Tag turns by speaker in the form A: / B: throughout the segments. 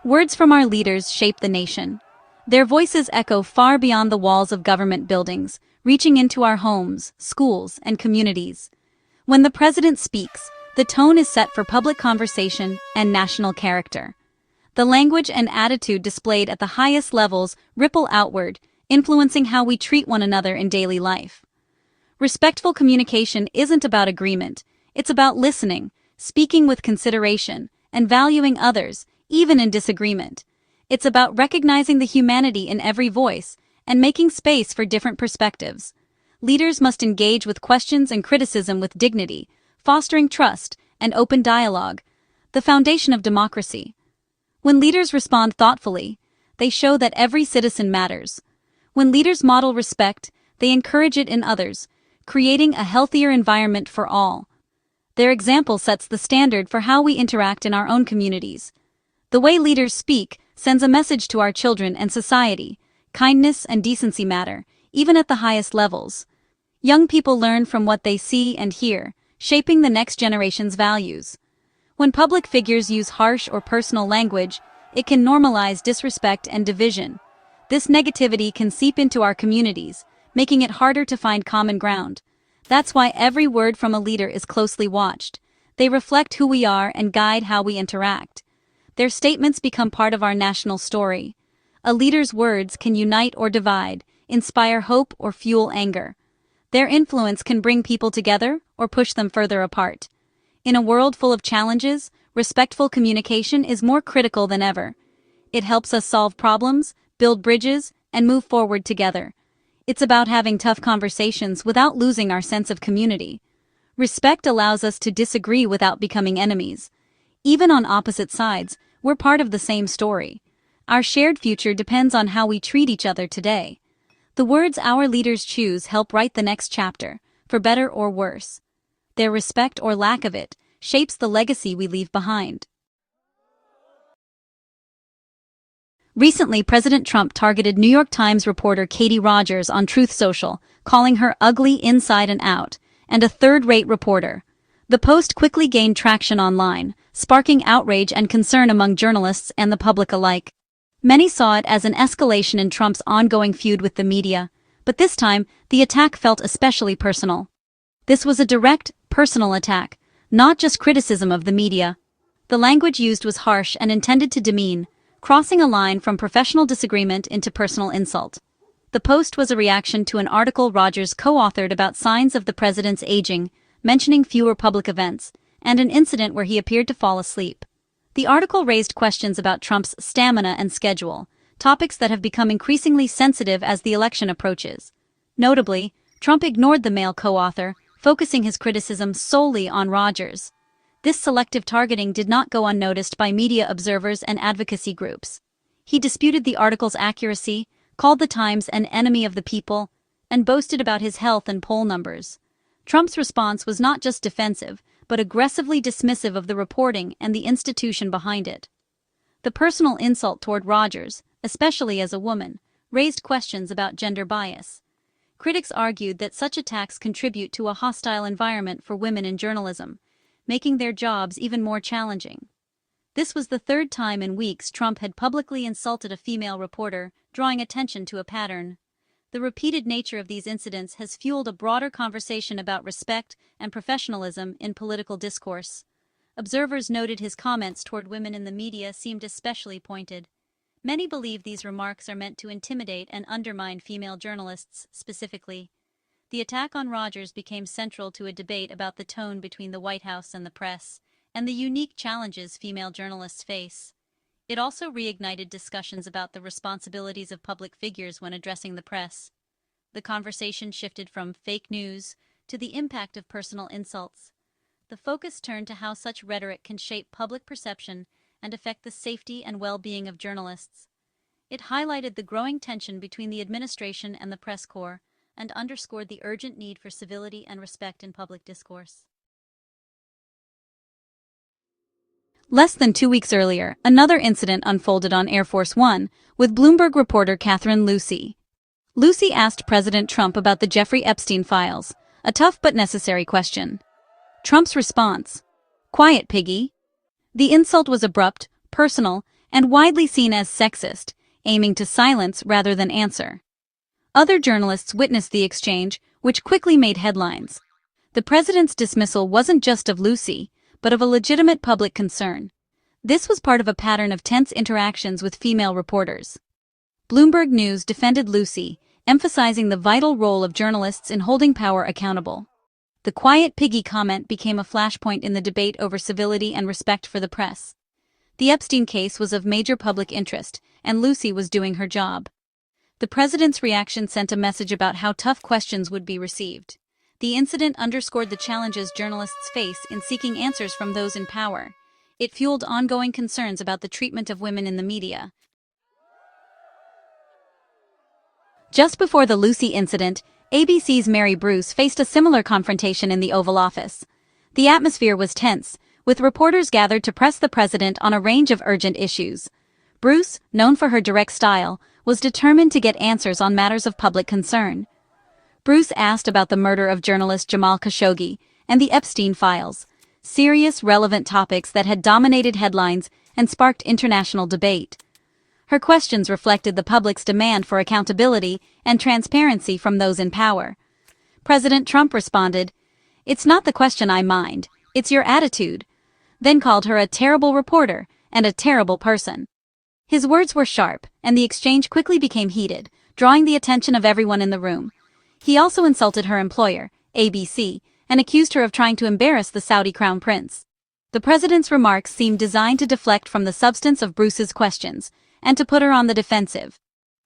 A: Words from our leaders shape the nation. Their voices echo far beyond the walls of government buildings, reaching into our homes, schools, and communities. When the president speaks, the tone is set for public conversation and national character. The language and attitude displayed at the highest levels ripple outward, influencing how we treat one another in daily life. Respectful communication isn't about agreement, it's about listening, speaking with consideration, and valuing others, even in disagreement. It's about recognizing the humanity in every voice and making space for different perspectives. Leaders must engage with questions and criticism with dignity, fostering trust and open dialogue, the foundation of democracy. When leaders respond thoughtfully, they show that every citizen matters. When leaders model respect, they encourage it in others, creating a healthier environment for all. Their example sets the standard for how we interact in our own communities. The way leaders speak sends a message to our children and society. Kindness and decency matter, even at the highest levels. Young people learn from what they see and hear, shaping the next generation's values. When public figures use harsh or personal language, it can normalize disrespect and division. This negativity can seep into our communities, making it harder to find common ground. That's why every word from a leader is closely watched. They reflect who we are and guide how we interact. Their statements become part of our national story. A leader's words can unite or divide, inspire hope or fuel anger. Their influence can bring people together or push them further apart. In a world full of challenges, respectful communication is more critical than ever. It helps us solve problems, build bridges, and move forward together. It's about having tough conversations without losing our sense of community. Respect allows us to disagree without becoming enemies. Even on opposite sides, we're part of the same story. Our shared future depends on how we treat each other today. The words our leaders choose help write the next chapter, for better or worse. Their respect or lack of it shapes the legacy we leave behind. Recently, President Trump targeted New York Times reporter Katie Rogers on Truth Social, calling her ugly inside and out, and a third-rate reporter. The post quickly gained traction online, sparking outrage and concern among journalists and the public alike. Many saw it as an escalation in Trump's ongoing feud with the media, but this time, the attack felt especially personal. This was a direct, personal attack, not just criticism of the media. The language used was harsh and intended to demean, crossing a line from professional disagreement into personal insult. The post was a reaction to an article Rogers co-authored about signs of the president's aging, mentioning fewer public events, and an incident where he appeared to fall asleep. The article raised questions about Trump's stamina and schedule, topics that have become increasingly sensitive as the election approaches. Notably, Trump ignored the male co-author, focusing his criticism solely on Rogers. This selective targeting did not go unnoticed by media observers and advocacy groups. He disputed the article's accuracy, called the Times an enemy of the people, and boasted about his health and poll numbers. Trump's response was not just defensive, but aggressively dismissive of the reporting and the institution behind it. The personal insult toward Rogers, especially as a woman, raised questions about gender bias. Critics argued that such attacks contribute to a hostile environment for women in journalism, making their jobs even more challenging. This was the third time in weeks Trump had publicly insulted a female reporter, drawing attention to a pattern. The repeated nature of these incidents has fueled a broader conversation about respect and professionalism in political discourse. Observers noted his comments toward women in the media seemed especially pointed. Many believe these remarks are meant to intimidate and undermine female journalists specifically. The attack on Rogers became central to a debate about the tone between the White House and the press, and the unique challenges female journalists face. It also reignited discussions about the responsibilities of public figures when addressing the press. The conversation shifted from fake news to the impact of personal insults. The focus turned to how such rhetoric can shape public perception and affect the safety and well-being of journalists. It highlighted the growing tension between the administration and the press corps, and underscored the urgent need for civility and respect in public discourse. Less than 2 weeks earlier, another incident unfolded on Air Force One, with Bloomberg reporter Catherine Lucy. Lucy asked President Trump about the Jeffrey Epstein files, a tough but necessary question. Trump's response: "Quiet, piggy." The insult was abrupt, personal, and widely seen as sexist, aiming to silence rather than answer. Other journalists witnessed the exchange, which quickly made headlines. The president's dismissal wasn't just of Lucy, but of a legitimate public concern. This was part of a pattern of tense interactions with female reporters. Bloomberg News defended Lucy, emphasizing the vital role of journalists in holding power accountable. The quiet piggy comment became a flashpoint in the debate over civility and respect for the press. The Epstein case was of major public interest, and Lucy was doing her job. The president's reaction sent a message about how tough questions would be received. The incident underscored the challenges journalists face in seeking answers from those in power. It fueled ongoing concerns about the treatment of women in the media. Just before the Lucy incident, ABC's Mary Bruce faced a similar confrontation in the Oval Office. The atmosphere was tense, with reporters gathered to press the president on a range of urgent issues. Bruce, known for her direct style, was determined to get answers on matters of public concern. Bruce asked about the murder of journalist Jamal Khashoggi and the Epstein files, serious, relevant topics that had dominated headlines and sparked international debate. Her questions reflected the public's demand for accountability and transparency from those in power. President Trump responded, "It's not the question I mind, it's your attitude," then called her a terrible reporter and a terrible person. His words were sharp, and the exchange quickly became heated, drawing the attention of everyone in the room. He also insulted her employer, ABC, and accused her of trying to embarrass the Saudi crown prince. The president's remarks seemed designed to deflect from the substance of Bruce's questions, and to put her on the defensive.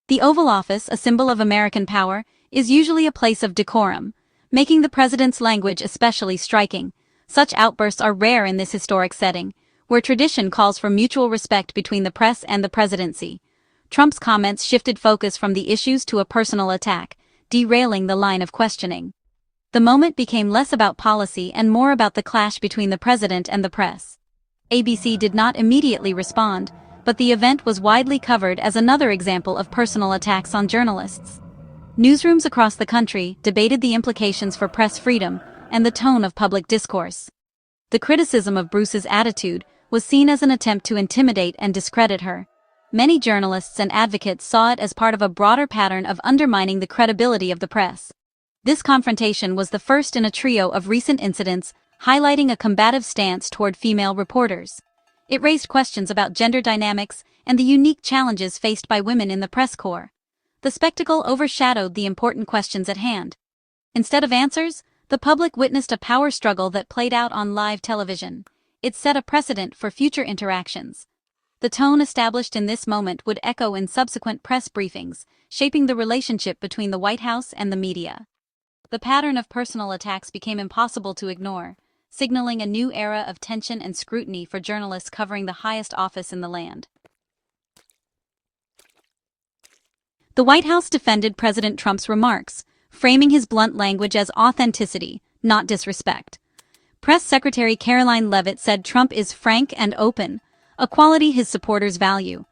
A: The Oval Office, a symbol of American power, is usually a place of decorum, making the president's language especially striking. Such outbursts are rare in this historic setting, where tradition calls for mutual respect between the press and the presidency. Trump's comments shifted focus from the issues to a personal attack, derailing the line of questioning. The moment became less about policy and more about the clash between the president and the press. ABC did not immediately respond, but the event was widely covered as another example of personal attacks on journalists. Newsrooms across the country debated the implications for press freedom and the tone of public discourse. The criticism of Bruce's attitude was seen as an attempt to intimidate and discredit her. Many journalists and advocates saw it as part of a broader pattern of undermining the credibility of the press. This confrontation was the first in a trio of recent incidents, highlighting a combative stance toward female reporters. It raised questions about gender dynamics and the unique challenges faced by women in the press corps. The spectacle overshadowed the important questions at hand. Instead of answers, the public witnessed a power struggle that played out on live television. It set a precedent for future interactions. The tone established in this moment would echo in subsequent press briefings, shaping the relationship between the White House and the media. The pattern of personal attacks became impossible to ignore, signaling a new era of tension and scrutiny for journalists covering the highest office in the land. The White House defended President Trump's remarks, framing his blunt language as authenticity, not disrespect. Press Secretary Caroline Leavitt said Trump is frank and open, a quality his supporters value.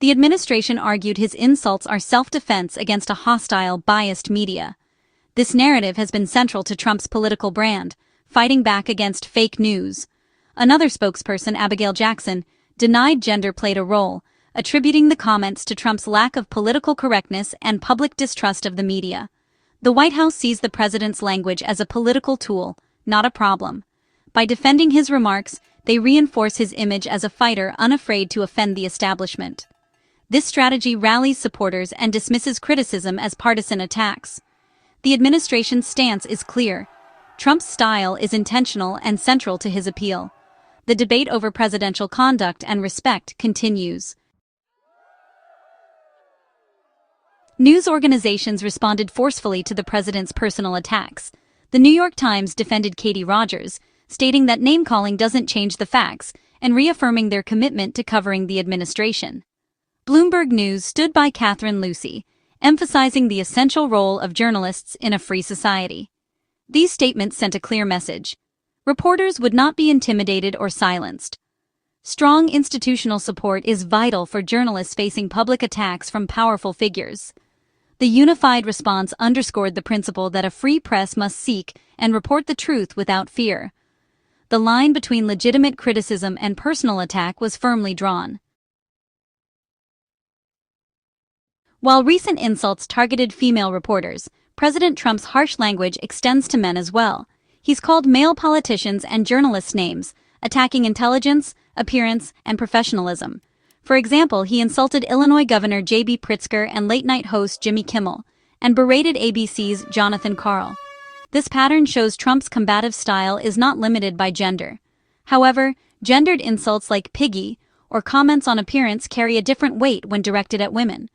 A: The administration argued his insults are self-defense against a hostile, biased media. This narrative has been central to Trump's political brand, fighting back against fake news. Another spokesperson, Abigail Jackson, denied gender played a role, attributing the comments to Trump's lack of political correctness and public distrust of the media. The White House sees the president's language as a political tool, not a problem. By defending his remarks, they reinforce his image as a fighter unafraid to offend the establishment. This strategy rallies supporters and dismisses criticism as partisan attacks. The administration's stance is clear. Trump's style is intentional and central to his appeal. The debate over presidential conduct and respect continues. News organizations responded forcefully to the president's personal attacks. The New York Times defended Katie Rogers, stating that name-calling doesn't change the facts and reaffirming their commitment to covering the administration. Bloomberg News stood by Catherine Lucy, emphasizing the essential role of journalists in a free society. These statements sent a clear message. Reporters would not be intimidated or silenced. Strong institutional support is vital for journalists facing public attacks from powerful figures. The unified response underscored the principle that a free press must seek and report the truth without fear. The line between legitimate criticism and personal attack was firmly drawn. While recent insults targeted female reporters, President Trump's harsh language extends to men as well. He's called male politicians and journalists names, attacking intelligence, appearance, and professionalism. For example, he insulted Illinois Governor J.B. Pritzker and late-night host Jimmy Kimmel, and berated ABC's Jonathan Karl. This pattern shows Trump's combative style is not limited by gender. However, gendered insults like piggy or comments on appearance carry a different weight when directed at women.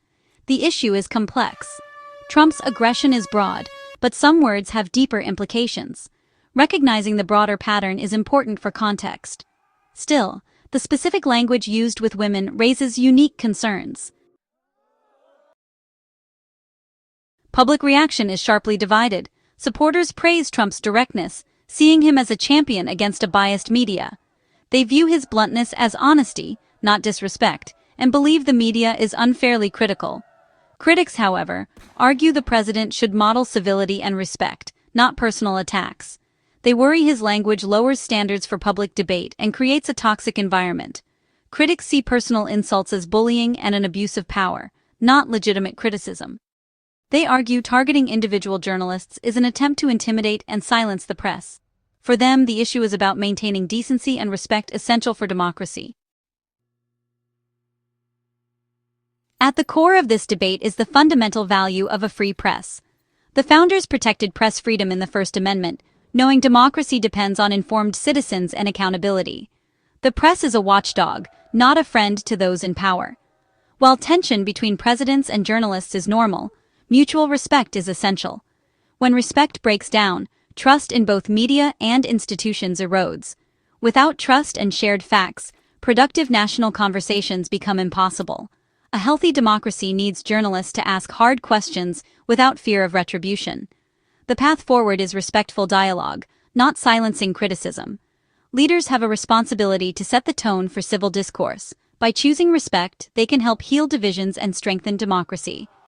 A: The issue is complex. Trump's aggression is broad, but some words have deeper implications. Recognizing the broader pattern is important for context. Still, the specific language used with women raises unique concerns. Public reaction is sharply divided. Supporters praise Trump's directness, seeing him as a champion against a biased media. They view his bluntness as honesty, not disrespect, and believe the media is unfairly critical. Critics, however, argue the president should model civility and respect, not personal attacks. They worry his language lowers standards for public debate and creates a toxic environment. Critics see personal insults as bullying and an abuse of power, not legitimate criticism. They argue targeting individual journalists is an attempt to intimidate and silence the press. For them, the issue is about maintaining decency and respect essential for democracy. At the core of this debate is the fundamental value of a free press. The founders protected press freedom in the First Amendment, knowing democracy depends on informed citizens and accountability. The press is a watchdog, not a friend to those in power. While tension between presidents and journalists is normal, mutual respect is essential. When respect breaks down, trust in both media and institutions erodes. Without trust and shared facts, productive national conversations become impossible. A healthy democracy needs journalists to ask hard questions without fear of retribution. The path forward is respectful dialogue, not silencing criticism. Leaders have a responsibility to set the tone for civil discourse. By choosing respect, they can help heal divisions and strengthen democracy.